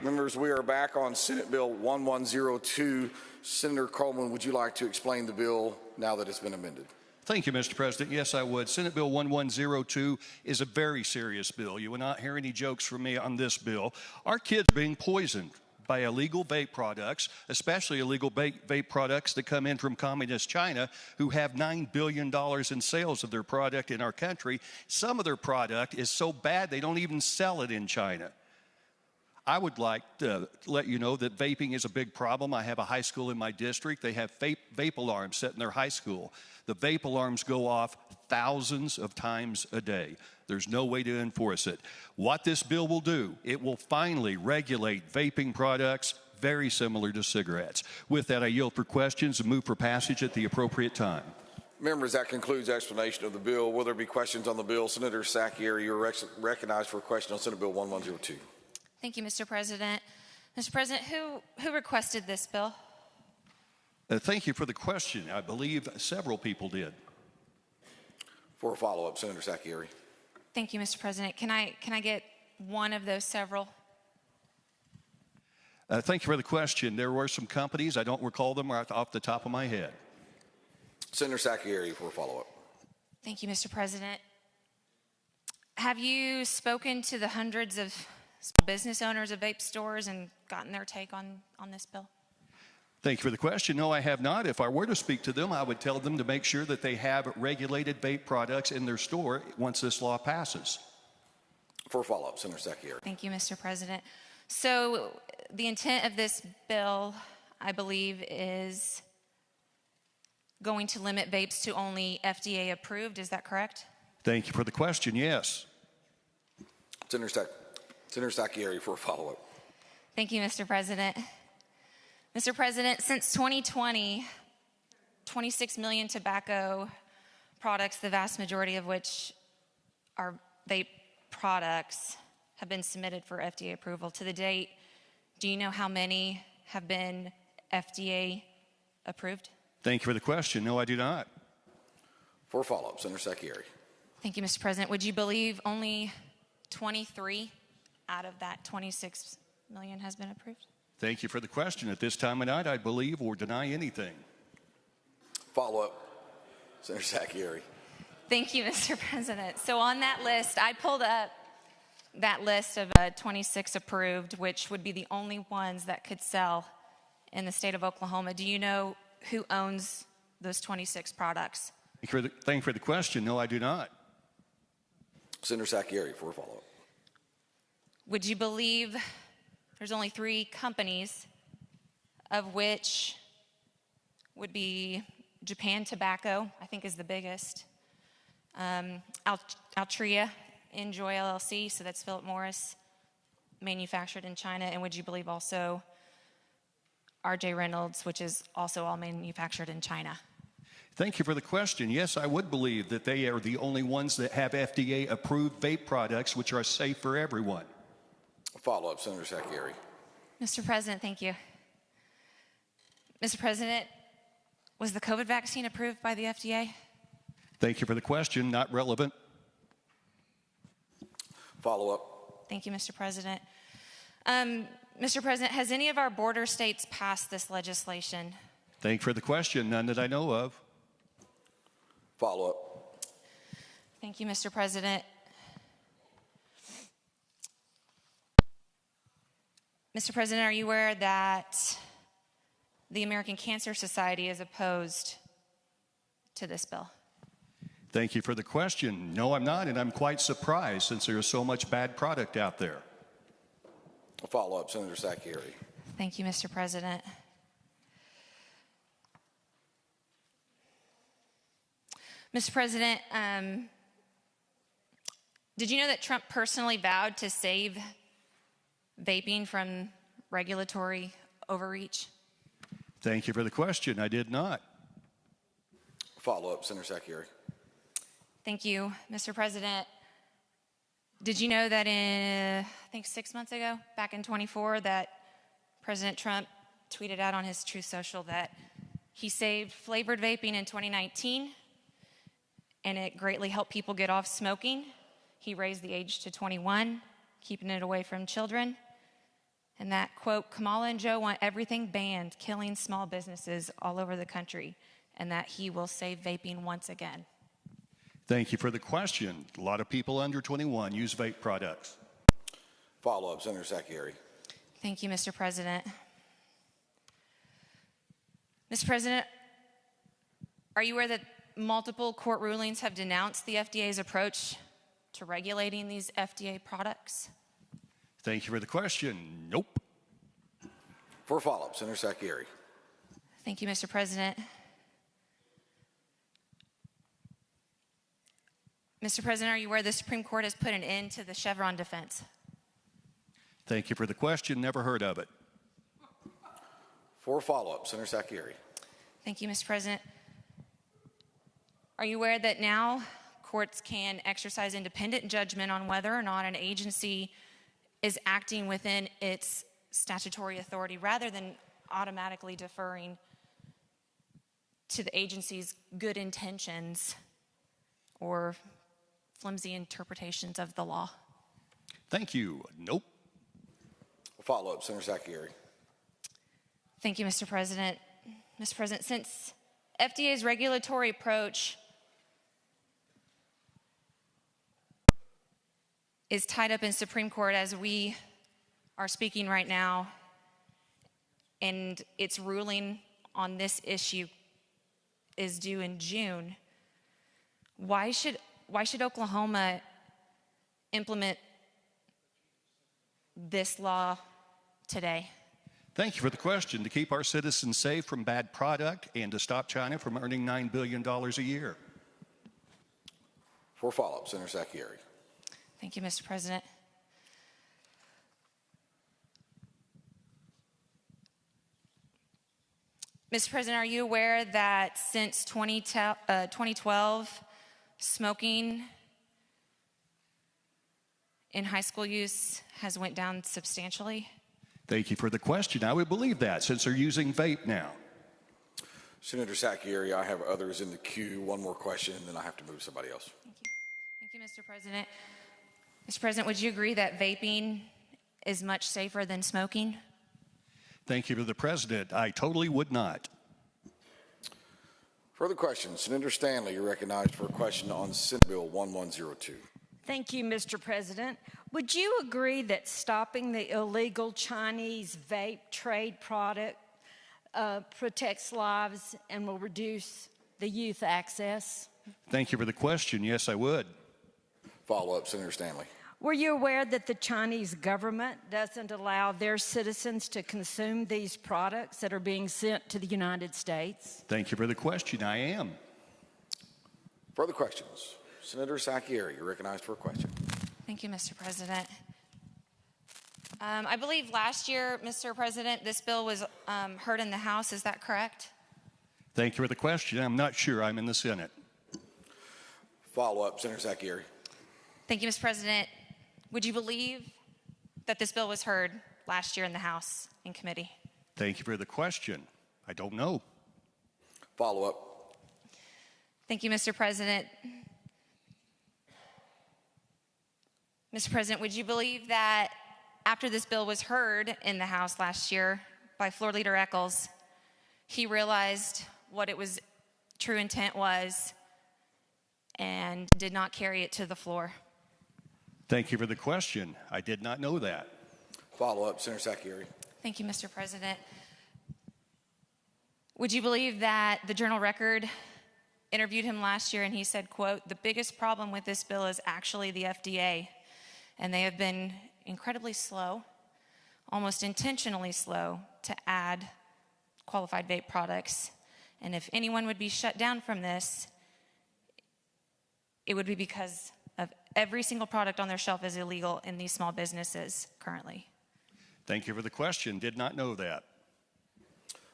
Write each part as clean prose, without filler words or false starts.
Members, we are back on Senate Bill 1102. Senator Coleman, would you like to explain the bill now that it's been amended? Thank you, Mr. President. Yes, I would. Senate Bill 1102 is a very serious bill. You will not hear any jokes from me on this bill. Our kids are being poisoned by illegal vape products, especially illegal vape products that come in from communist China, who have $9 billion in sales of their product in our country. Some of their product is so bad they don't even sell it in China. I would like to let you know that vaping is a big problem. I have a high school in my district. They have vape alarms set in their high school. The vape alarms go off thousands of times a day. There's no way to enforce it. What this bill will do, it will finally regulate vaping products very similar to cigarettes. With that, I yield for questions and move for passage at the appropriate time. Members, that concludes explanation of the bill. Will there be questions on the bill? Senator Sacchieri, you're recognized for a question on Senate Bill 1102. Thank you, Mr. President. Mr. President, who requested this bill? Thank you for the question. I believe several people did. For a follow-up, Senator Sacchieri. Thank you, Mr. President. Can I get one of those several? Thank you for the question. There were some companies, I don't recall them right off the top of my head. Senator Sacchieri for a follow-up. Thank you, Mr. President. Have you spoken to the hundreds of business owners of vape stores and gotten their take on this bill? Thank you for the question. No, I have not. If I were to speak to them, I would tell them to make sure that they have regulated vape products in their store once this law passes. For a follow-up, Senator Sacchieri. Thank you, Mr. President. So the intent of this bill, I believe, is going to limit vapes to only FDA approved. Is that correct? Thank you for the question. Yes. Senator Sacchieri for a follow-up. Thank you, Mr. President. Mr. President, since 2020, 26 million tobacco products, the vast majority of which are vape products, have been submitted for FDA approval. To the date, do you know how many have been FDA approved? Thank you for the question. No, I do not. For a follow-up, Senator Sacchieri. Thank you, Mr. President. Would you believe only 23 out of that 26 million has been approved? Thank you for the question. At this time of night, I believe or deny anything. Follow-up, Senator Sacchieri. Thank you, Mr. President. So on that list, I pulled up that list of 26 approved, which would be the only ones that could sell in the state of Oklahoma. Do you know who owns those 26 products? Thank you for the question. No, I do not. Senator Sacchieri for a follow-up. Would you believe there's only 3 companies, of which would be Japan Tobacco, I think is the biggest, Altria, Enjoy LLC, so that's Philip Morris, manufactured in China, and would you believe also RJ Reynolds, which is also all manufactured in China? Thank you for the question. Yes, I would believe that they are the only ones that have FDA-approved vape products, which are safe for everyone. Follow-up, Senator Sacchieri. Mr. President, thank you. Mr. President, was the COVID vaccine approved by the FDA? Thank you for the question. Not relevant. Follow-up. Thank you, Mr. President. Mr. President, has any of our border states passed this legislation? Thank you for the question. None that I know of. Follow-up. Thank you, Mr. President. Mr. President, are you aware that the American Cancer Society is opposed to this bill? Thank you for the question. No, I'm not, and I'm quite surprised since there is so much bad product out there. A follow-up, Senator Sacchieri. Thank you, Mr. President. Mr. President, did you know that Trump personally vowed to save vaping from regulatory overreach? Thank you for the question. I did not. Follow-up, Senator Sacchieri. Thank you, Mr. President. Did you know that I think 6 months ago, back in 24, that President Trump tweeted out on his Truth Social that he saved flavored vaping in 2019, and it greatly helped people get off smoking. He raised the age to 21, keeping it away from children. and that, quote, Kamala and Joe want everything banned, killing small businesses all over the country, and that he will save vaping once again. Thank you for the question. A lot of people under 21 use vape products. Follow-up, Senator Sacchieri. Thank you, Mr. President. Mr. President, are you aware that multiple court rulings have denounced the FDA's approach to regulating these FDA products? Thank you for the question. Nope. For follow-up, Senator Sacchieri. Thank you, Mr. President. Mr. President, are you aware the Supreme Court has put an end to the Chevron defense? Thank you for the question. Never heard of it. For follow-up, Senator Sacchieri. Thank you, Mr. President. Are you aware that now courts can exercise independent judgment on whether or not an agency is acting within its statutory authority rather than automatically deferring to the agency's good intentions or flimsy interpretations of the law? Thank you. Nope. Follow-up, Senator Sacchieri. Thank you, Mr. President. Mr. President, since FDA's regulatory approach is tied up in Supreme Court as we are speaking right now, and its ruling on this issue is due in June, why should Oklahoma implement this law today? Thank you for the question. To keep our citizens safe from bad product and to stop China from earning $9 billion a year. For follow-up, Senator Sacchieri. Thank you, Mr. President. Mr. President, are you aware that since 2012, smoking in high school use has went down substantially? Thank you for the question. I would believe that since they're using vape now. Senator Sacchieri, I have others in the queue. One more question, and then I have to move to somebody else. Thank you. Thank you, Mr. President. Mr. President, would you agree that vaping is much safer than smoking? Thank you to the President. I totally would not. Further questions? Senator Stanley, you're recognized for a question on Senate Bill 1102. Thank you, Mr. President. Would you agree that stopping the illegal Chinese vape trade product protects lives and will reduce the youth access? Thank you for the question. Yes, I would. Follow-up, Senator Stanley. Were you aware that the Chinese government doesn't allow their citizens to consume these products that are being sent to the United States? Thank you for the question. I am. Further questions? Senator Sacchieri, you're recognized for a question. Thank you, Mr. President. I believe last year, Mr. President, this bill was heard in the House. Is that correct? Thank you for the question. I'm not sure. I'm in the Senate. Follow-up, Senator Sacchieri. Thank you, Mr. President. Would you believe that this bill was heard last year in the House in committee? Thank you for the question. I don't know. Follow-up. Thank you, Mr. President. Mr. President, would you believe that after this bill was heard in the House last year by Floor Leader Eccles, he realized what its true intent was and did not carry it to the floor? Thank you for the question. I did not know that. Follow-up, Senator Sacchieri. Thank you, Mr. President. Would you believe that the Journal Record interviewed him last year and he said, quote, "The biggest problem with this bill is actually the FDA, and they have been incredibly slow, almost intentionally slow, to add qualified vape products. And if anyone would be shut down from this, it would be because of every single product on their shelf is illegal in these small businesses currently." Thank you for the question. Did not know that.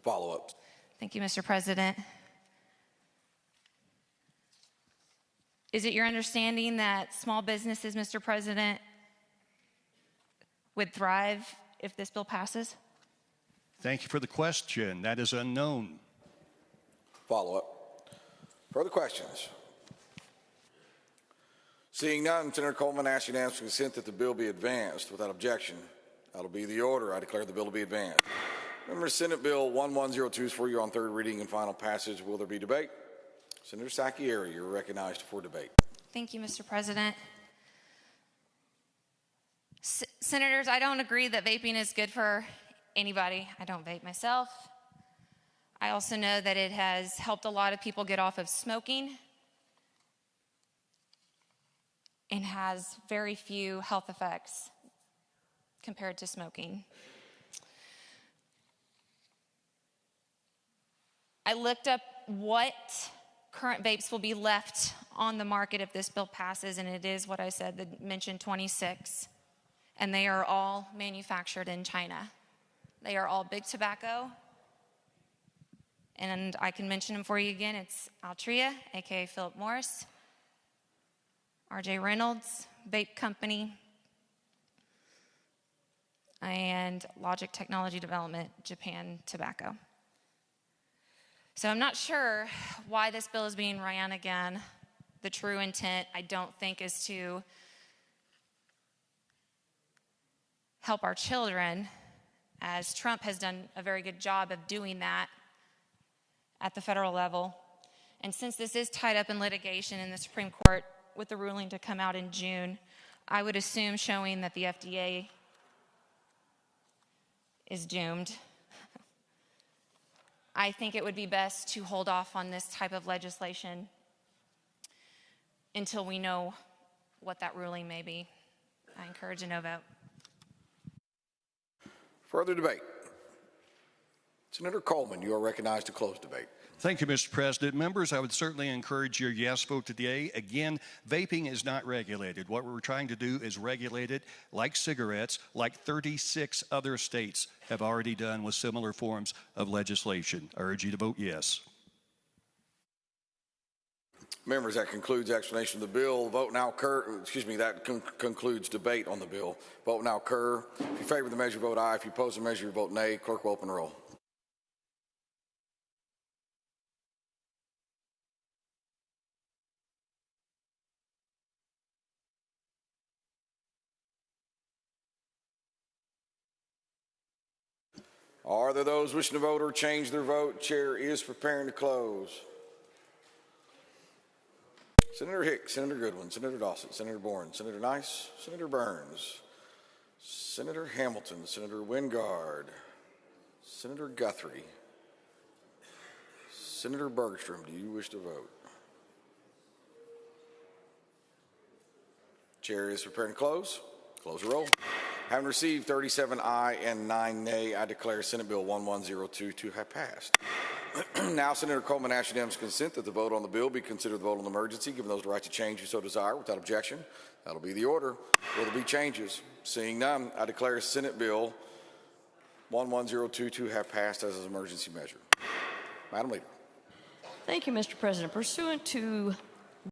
Follow-up. Thank you, Mr. President. Is it your understanding that small businesses, Mr. President, would thrive if this bill passes? Thank you for the question. That is unknown. Follow-up. Further questions? Seeing none, Senator Coleman asks unanimous consent that the bill be advanced without objection That'll be the order. I declare the bill to be advanced. Members, Senate Bill 1102 is for you on third reading and final passage. Will there be debate? Senator Sacchieri, you're recognized for debate. Thank you, Mr. President. Senators, I don't agree that vaping is good for anybody. I don't vape myself. I also know that it has helped a lot of people get off of smoking and has very few health effects compared to smoking. I looked up what current vapes will be left on the market if this bill passes, and it is what I said, the mentioned 26. And they are all manufactured in China. They are all big tobacco. And I can mention them for you again. It's Altria, aka Philip Morris, RJ Reynolds, Vape Company, and Logic Technology Development, Japan Tobacco. So I'm not sure why this bill is being ran again. The true intent, I don't think, is to help our children, as Trump has done a very good job of doing that at the federal level. And since this is tied up in litigation in the Supreme Court with the ruling to come out in June, I would assume showing that the FDA is doomed. I think it would be best to hold off on this type of legislation until we know what that ruling may be. I encourage a no vote. Further debate. Senator Coleman, you are recognized to close debate. Thank you, Mr. President. Members, I would certainly encourage your yes vote today. Again, vaping is not regulated. What we're trying to do is regulate it like cigarettes, like 36 other states have already done with similar forms of legislation. I urge you to vote yes. Members, that concludes explanation of the bill. Vote now occur. That concludes debate on the bill. Vote now occur. If you favor the measure, vote aye. If you oppose the measure, vote nay. Clerk will open the roll. Are there those wishing to vote or change their vote? Chair is preparing to close. Senator Hicks, Senator Goodwin, Senator Dawson, Senator Bourne, Senator Nice, Senator Burns, Senator Hamilton, Senator Wingard, Senator Guthrie, Senator Bergstrom, do you wish to vote? Chair is preparing to close. Close the roll. Having received 37 aye and 9 nay, I declare Senate Bill 1102 to have passed. Now, Senator Coleman asks unanimous consent that the vote on the bill be considered the vote on the emergency, given those the right to change who so desire without objection. That'll be the order. Will there be changes? Seeing none, I declare Senate Bill 1102 to have passed as an emergency measure. Madam Leader. Thank you, Mr. President. Pursuant to